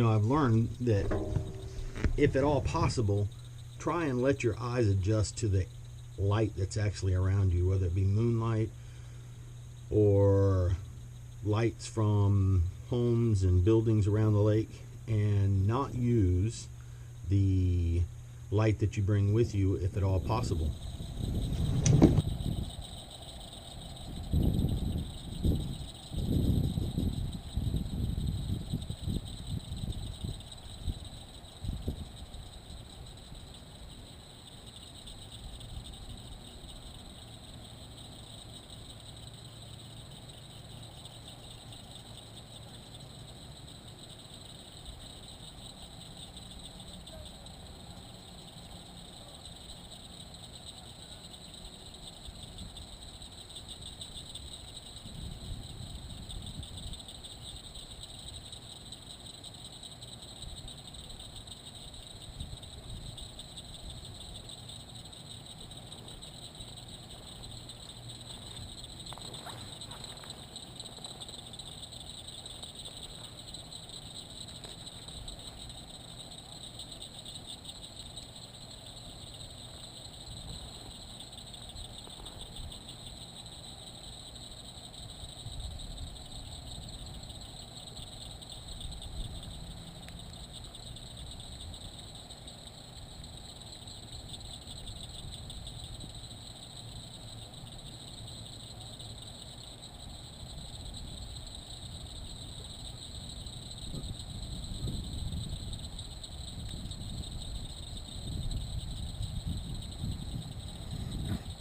I've learned that if at all possible, try and let your eyes adjust to the light that's actually around you, whether it be moonlight or lights from homes and buildings around the lake, and not use the light that you bring with you if at all possible.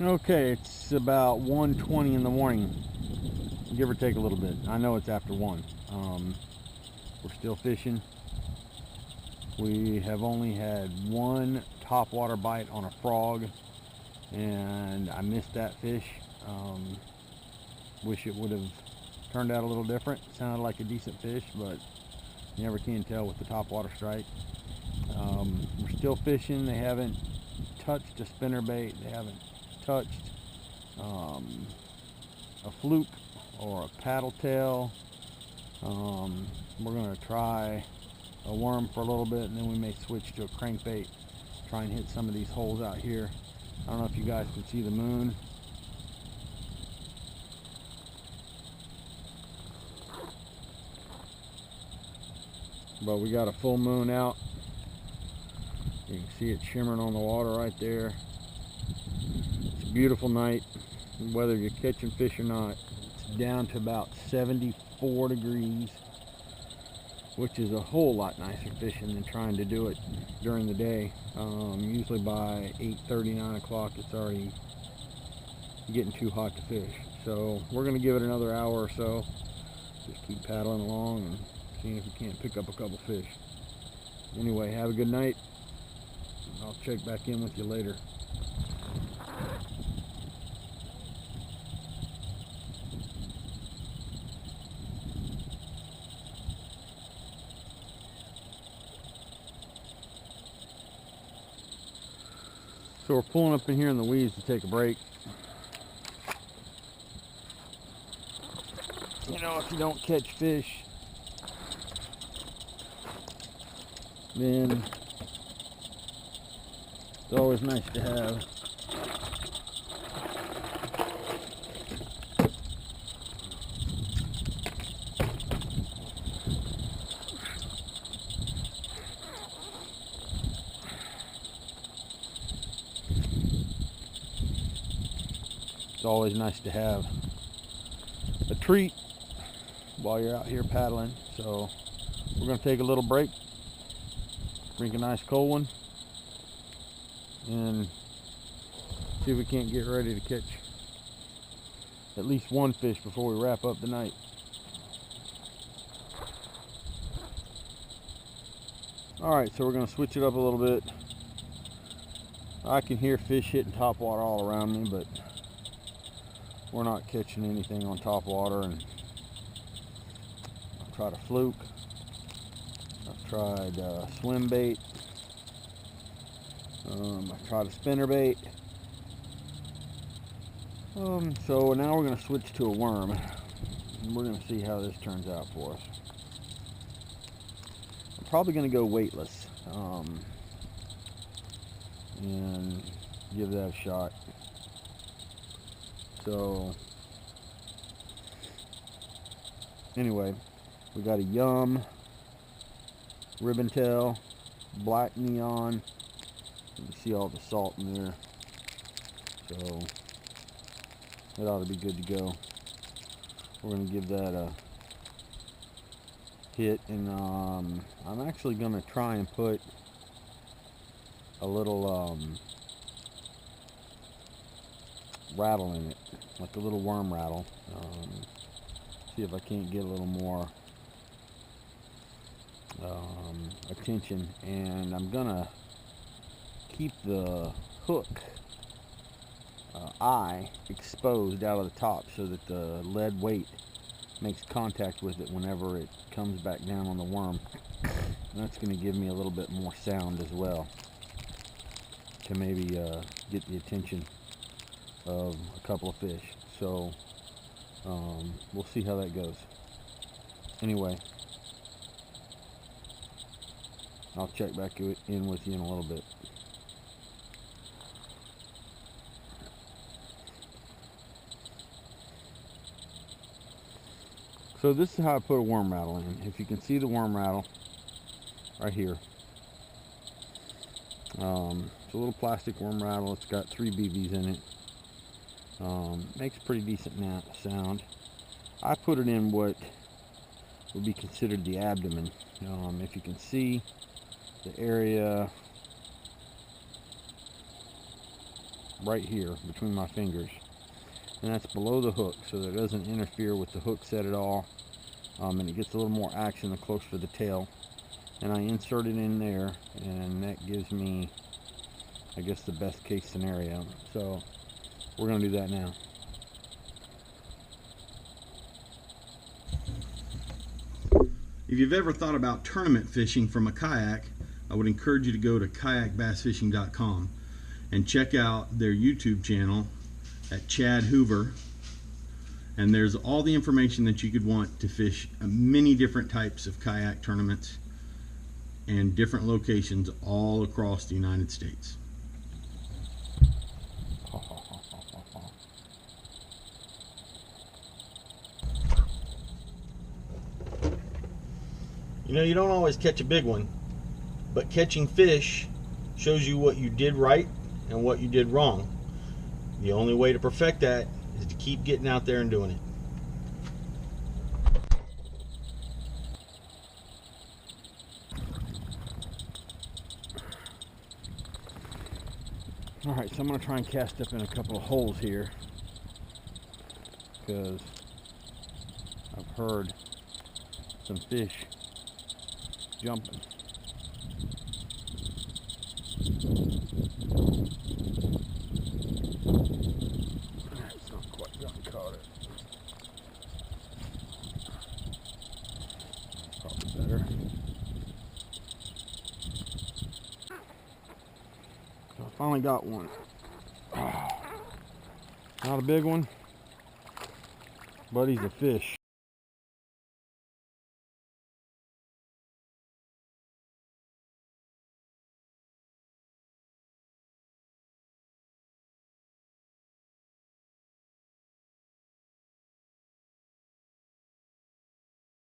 Okay, it's about 1:20 in the morning, give or take a little bit. I know it's after 1. We're still fishing. We have only had one topwater bite on a frog, and I missed that fish. Wish it would have turned out a little different. Sounded like a decent fish, but you never can tell with the topwater strike. We're still fishing. They haven't touched a spinnerbait. They haven't touched a fluke or a paddle tail. We're going to try a worm for a little bit, and then we may switch to a crankbait, try and hit some of these holes out here. I don't know if you guys can see the moon. But we got a full moon out. You can see it shimmering on the water right there. It's a beautiful night, whether you're catching fish or not. It's down to about 74 degrees, which is a whole lot nicer fishing than trying to do it during the day. Usually by 8:30, 9 o'clock, it's already getting too hot to fish. So we're going to give it another hour or so. Just keep paddling along and seeing if we can't pick up a couple fish. Anyway, have a good night. I'll check back in with you later. So we're pulling up in here in the weeds to take a break. You know, if you don't catch fish, then it's always nice to have a treat while you're out here paddling. So we're going to take a little break, drink a nice cold one, and see if we can't get ready to catch at least one fish before we wrap up the night. Alright, so we're going to switch it up a little bit. I can hear fish hitting top water all around me, but we're not catching anything on top water. And I've tried a fluke, I've tried swim bait, I've tried a spinnerbait. So now we're going to switch to a worm, and we're going to see how this turns out for us. I'm probably going to go weightless and give that a shot. So anyway, we got a Yum, ribbon tail, black neon. You can see all the salt in there, so it ought to be good to go. We're going to give that a hit, and I'm actually going to try and put a little rattle in it, like a little worm rattle. See if I can't get a little more attention, and I'm gonna keep the hook eye exposed out of the top so that the lead weight makes contact with it whenever it comes back down on the worm. And that's going to give me a little bit more sound as well to maybe get the attention of a couple of fish. So we'll see how that goes. Anyway, I'll check back in with you in a little bit. So this is how I put a worm rattle in. If you can see the worm rattle right here. It's a little plastic worm rattle. It's got 3 BBs in it. Makes pretty decent sound. I put it in what would be considered the abdomen. If you can see the area right here between my fingers, and that's below the hook, so that it doesn't interfere with the hook set at all, and it gets a little more action the closer to the tail. And I insert it in there, and that gives me, I guess, the best case scenario. So we're going to do that now. If you've ever thought about tournament fishing from a kayak, I would encourage you to go to kayakbassfishing.com and check out their YouTube channel at Chad Hoover, and there's all the information that you could want to fish many different types of kayak tournaments and different locations all across the United States. You know, you don't always catch a big one, but catching fish shows you what you did right and what you did wrong. The only way to perfect that is to keep getting out there and doing it. Alright, so I'm going to try and cast up in a couple of holes here, because I've heard some fish jumping. It's not quite gotten caught it. Probably better. So I finally got one. Not a big one, but he's a fish.